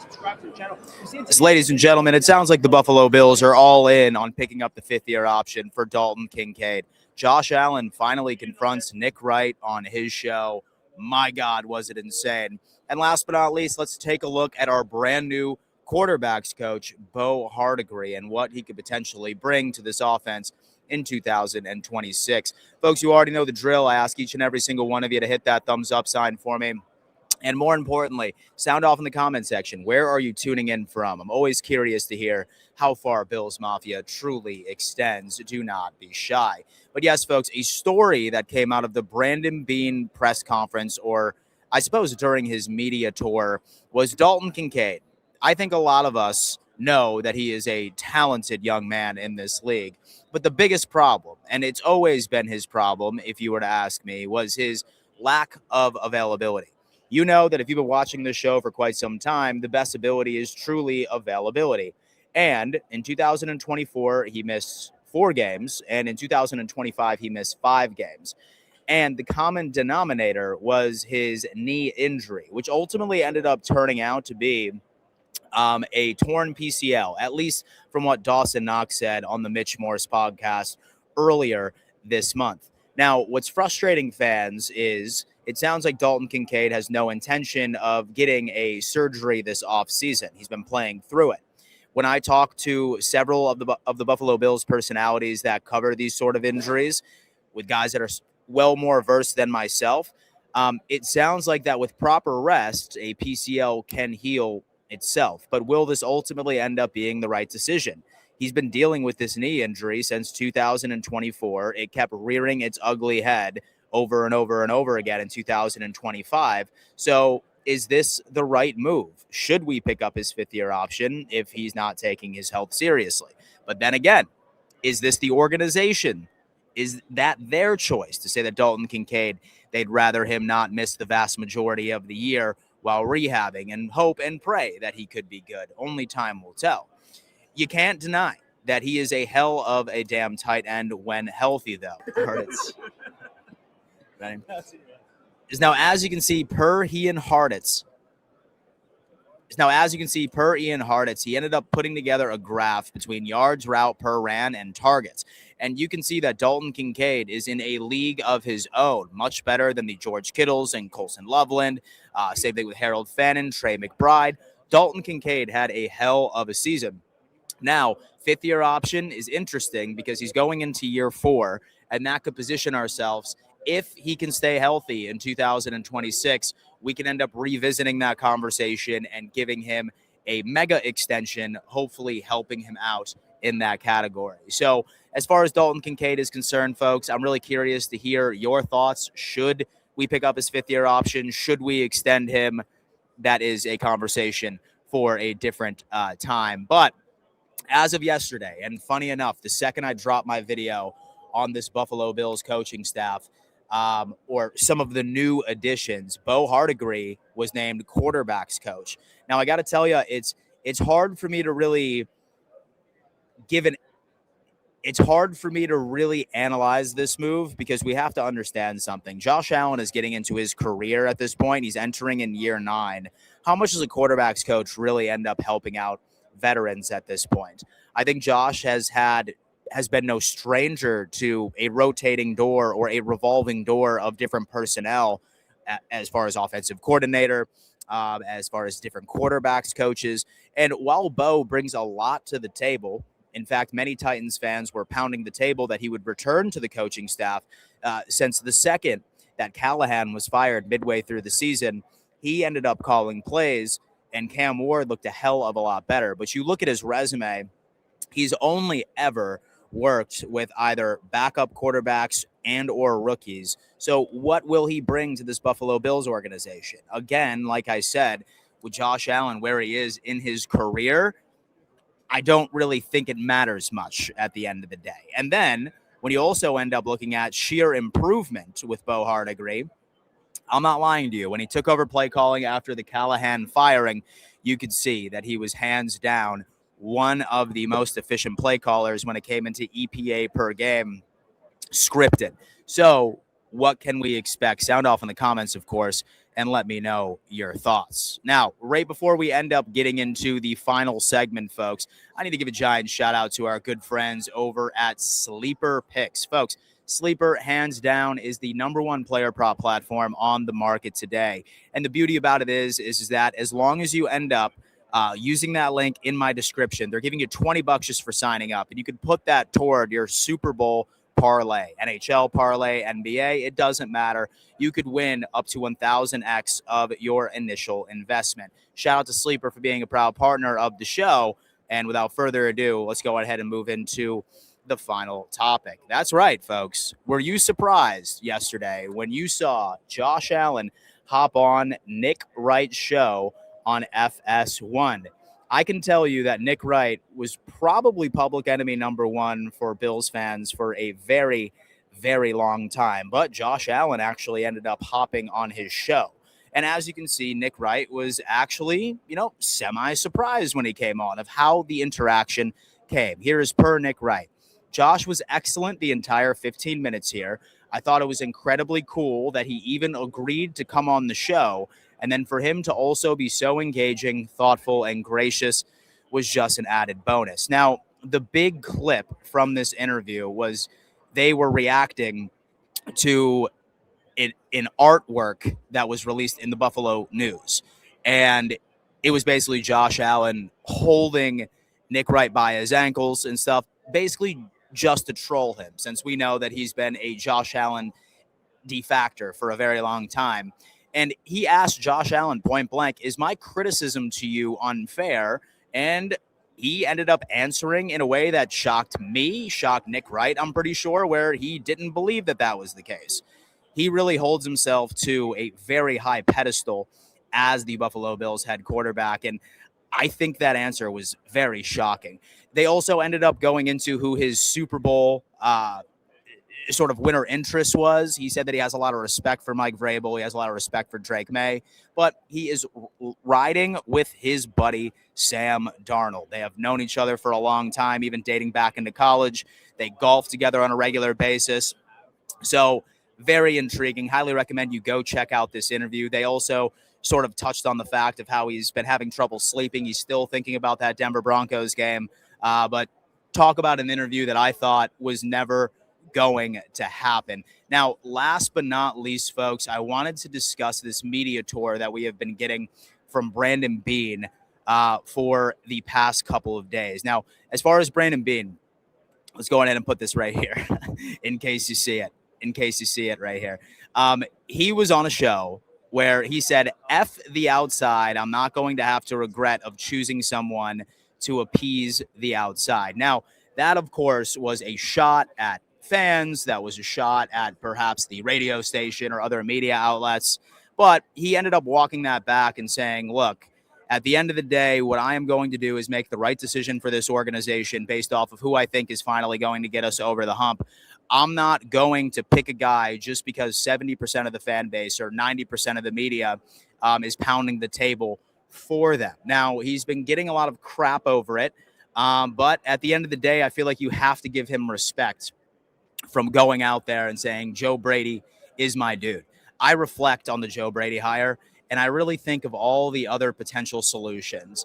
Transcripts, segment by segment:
subscribe to the channel. Ladies and gentlemen, it sounds like the Buffalo Bills are all in on picking up the fifth-year option for Dalton Kincaid. Josh Allen finally confronts Nick Wright on his show. My God, was it insane. And last but not least, let's take a look at our brand new quarterbacks coach, Bo Hardegree, and what he could potentially bring to this offense in 2026. Folks, you already know the drill. I ask each and every single one of you to hit that thumbs up sign for me. And more importantly, sound off in the comment section. Where are you tuning in from? I'm always curious to hear how far Bills Mafia truly extends. Do not be shy. But yes, folks, a story that came out of the Brandon Beane press conference, or I suppose during his media tour, was Dalton Kincaid. I think a lot of us know that he is a talented young man in this league. But the biggest problem, and it's always been his problem, if you were to ask me, was his lack of availability. You know that if you've been watching this show for quite some time, the best ability is truly availability. And in 2024, he missed 4 games. And in 2025, he missed 5 games. And the common denominator was his knee injury, which ultimately ended up turning out to be a torn PCL, at least from what Dawson Knox said on the Mitch Morse podcast earlier this month. Now, what's frustrating fans is it sounds like Dalton Kincaid has no intention of getting a surgery this offseason. He's been playing through it. When I talk to several of the Buffalo Bills personalities that cover these sort of injuries, with guys that are well more versed than myself, it sounds like that with proper rest, a PCL can heal itself. But will this ultimately end up being the right decision? He's been dealing with this knee injury since 2024. It kept rearing its ugly head over and over and over again in 2025. So is this the right move? Should we pick up his fifth-year option if he's not taking his health seriously? But then again, is this the organization? Is that their choice to say that Dalton Kincaid, they'd rather him not miss the vast majority of the year while rehabbing and hope and pray that he could be good? Only time will tell. You can't deny that he is a hell of a damn tight end when healthy, though. Now, as you can see, per Ian Hartitz, he ended up putting together a graph between yards, route per ran, and targets. And you can see that Dalton Kincaid is in a league of his own, much better than the George Kittles and Colson Loveland. Same thing with Harold Fannin, Trey McBride. Dalton Kincaid had a hell of a season. Now, fifth-year option is interesting because he's going into year 4, and that could position ourselves. If he can stay healthy in 2026, we can end up revisiting that conversation and giving him a mega extension, hopefully helping him out in that category. So as far as Dalton Kincaid is concerned, folks, I'm really curious to hear your thoughts. Should we pick up his fifth-year option? Should we extend him? That is a conversation for a different time. But as of yesterday, and funny enough, the second I dropped my video on this Buffalo Bills coaching staff, or some of the new additions, Bo Hardegree was named quarterbacks coach. Now, I got to tell you, it's hard for me to really analyze this move because we have to understand something. Josh Allen is getting into his career at this point. He's entering in year 9. How much does a quarterbacks coach really end up helping out veterans at this point? I think Josh has been no stranger to a rotating door or a revolving door of different personnel as far as offensive coordinator, as far as different quarterbacks coaches. And while Bo brings a lot to the table, in fact, many Titans fans were pounding the table that he would return to the coaching staff since the second that Callahan was fired midway through the season. He ended up calling plays, and Cam Ward looked a hell of a lot better. But you look at his resume, he's only ever worked with either backup quarterbacks and or rookies. So what will he bring to this Buffalo Bills organization? Again, like I said, with Josh Allen where he is in his career, I don't really think it matters much at the end of the day. And then when you also end up looking at sheer improvement with Bo Hardegree, I'm not lying to you. When he took over play calling after the Callahan firing, you could see that he was hands down one of the most efficient play callers when it came into EPA per game scripted. So what can we expect? Sound off in the comments, of course. and let me know your thoughts. Now, right before we end up getting into the final segment, folks, I need to give a giant shout out to our good friends over at Sleeper Picks. Folks, Sleeper, hands down, is the number one player prop platform on the market today. And the beauty about it is that as long as you end up using that link in my description, they're giving you $20 just for signing up. And you can put that toward your Super Bowl parlay, NHL parlay, NBA, it doesn't matter. You could win up to 1,000x of your initial investment. Shout out to Sleeper for being a proud partner of the show. And without further ado, let's go ahead and move into the final topic. That's right, folks. Were you surprised yesterday when you saw Josh Allen hop on Nick Wright's show on FS1? I can tell you that Nick Wright was probably public enemy number one for Bills fans for a very, very long time. But Josh Allen actually ended up hopping on his show. And as you can see, Nick Wright was actually, semi-surprised when he came on of how the interaction came. Here is per Nick Wright. Josh was excellent the entire 15 minutes here. I thought it was incredibly cool that he even agreed to come on the show. And then for him to also be so engaging, thoughtful, and gracious was just an added bonus. Now, the big clip from this interview was they were reacting to an artwork that was released in the Buffalo News. And it was basically Josh Allen holding Nick Wright by his ankles and stuff, basically just to troll him, since we know that he's been a Josh Allen defactor for a very long time. And he asked Josh Allen point blank, is my criticism to you unfair? And he ended up answering in a way that shocked me, shocked Nick Wright, I'm pretty sure, where he didn't believe that that was the case. He really holds himself to a very high pedestal as the Buffalo Bills head quarterback. And I think that answer was very shocking. They also ended up going into who his Super Bowl sort of winner interest was. He said that he has a lot of respect for Mike Vrabel. He has a lot of respect for Drake May, but he is riding with his buddy Sam Darnold. They have known each other for a long time, even dating back into college. They golf together on a regular basis. So very intriguing. Highly recommend you go check out this interview. They also sort of touched on the fact of how he's been having trouble sleeping. He's still thinking about that Denver Broncos game. But talk about an interview that I thought was never going to happen. Now, last but not least, folks, I wanted to discuss this media tour that we have been getting from Brandon Beane for the past couple of days. Now, as far as Brandon Beane, let's go ahead and put this right here in case you see it right here. He was on a show where he said, F the outside. I'm not going to have to regret of choosing someone to appease the outside. Now, that, of course, was a shot at fans. That was a shot at perhaps the radio station or other media outlets. But he ended up walking that back and saying, look, at the end of the day, what I am going to do is make the right decision for this organization based off of who I think is finally going to get us over the hump. I'm not going to pick a guy just because 70% of the fan base or 90% of the media is pounding the table for them. Now, he's been getting a lot of crap over it. But at the end of the day, I feel like you have to give him respect from going out there and saying, Joe Brady is my dude. I reflect on the Joe Brady hire, and I really think of all the other potential solutions.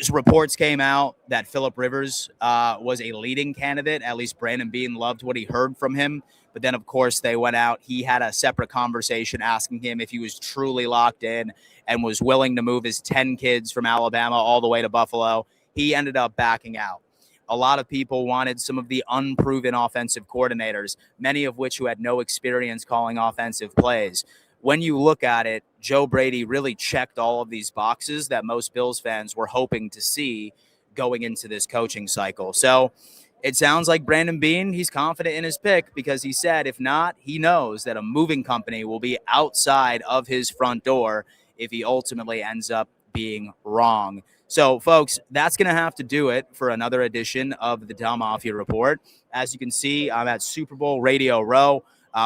Reports came out that Phillip Rivers was a leading candidate. At least Brandon Beane loved what he heard from him. But then, of course, they went out. He had a separate conversation asking him if he was truly locked in and was willing to move his 10 kids from Alabama all the way to Buffalo. He ended up backing out. A lot of people wanted some of the unproven offensive coordinators, many of which who had no experience calling offensive plays. When you look at it, Joe Brady really checked all of these boxes that most Bills fans were hoping to see going into this coaching cycle. So it sounds like Brandon Beane, he's confident in his pick because he said, if not, he knows that a moving company will be outside of his front door if he ultimately ends up being wrong. So, folks, that's going to have to do it for another edition of the Del Mafia Report. As you can see, I'm at Super Bowl Radio Row.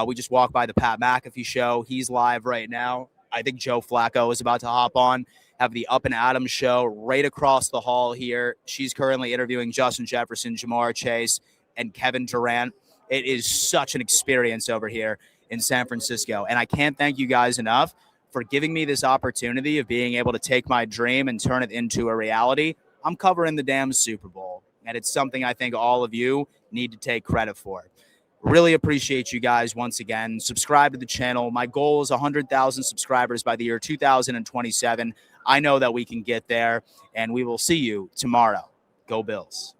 We just walked by the Pat McAfee show. He's live right now. I think Joe Flacco is about to hop on, have the Up and Adams show right across the hall here. She's currently interviewing Justin Jefferson, Jamar Chase, and Kevin Durant. It is such an experience over here in San Francisco. And I can't thank you guys enough for giving me this opportunity of being able to take my dream and turn it into a reality. I'm covering the damn Super Bowl, and it's something I think all of you need to take credit for. Really appreciate you guys once again. Subscribe to the channel. My goal is 100,000 subscribers by the year 2027. I know that we can get there, and we will see you tomorrow. Go Bills.